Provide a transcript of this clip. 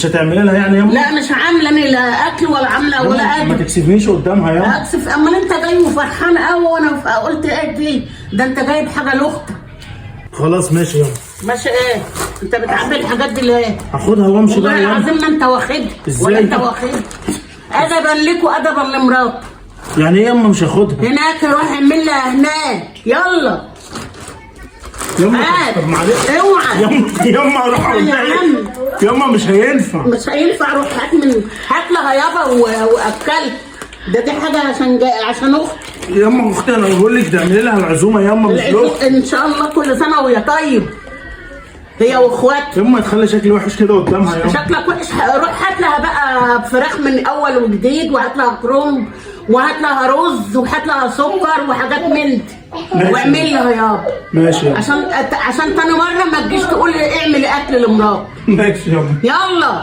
مش هتعملي لها يعني ياما؟ لا مش عامله انا لا اكل ولا عامله ولا ما اكل. تكسفنيش قدامها ياما. اكسف؟ امال انت جاي وفرحان قوي وانا قلت ايه دي؟ ده انت جايب حاجه لاختك. خلاص ماشي ياما. ماشي ايه؟ انت بتعمل الحاجات دي ليه؟ هاخدها وامشي والله بقى ياما. العظيم ما انت واخدها. ازاي؟ ولا انت واخدها؟ ادبا ليك وادبا لمراتك. يعني ايه ياما مش هاخدها؟ هناك روح اعمل لها هناك يلا. ياما هات. طب معلش اوعى ياما اروح اقول يا لها إيه؟ عم. ياما مش هينفع. مش هينفع. روح هات لها يابا واكلت. دي حاجه عشان اختي. ياما اختي انا بقول لك تعملي لها العزومه ياما مش لاختي. ان شاء الله كل سنه وهي طيب هي واخواتها. ياما تخلي شكلي وحش كده قدامها ياما. شكلك وحش. روح هات لها بقى فراخ من اول وجديد وهات لها كرنب وهات لها رز وهات لها سكر وحاجات من دي واعمل لها يابا. ماشي ياما. عشان تاني مره ما تجيش تقول لي اعمل اكل لمراتك. ماشي ياما. يلا.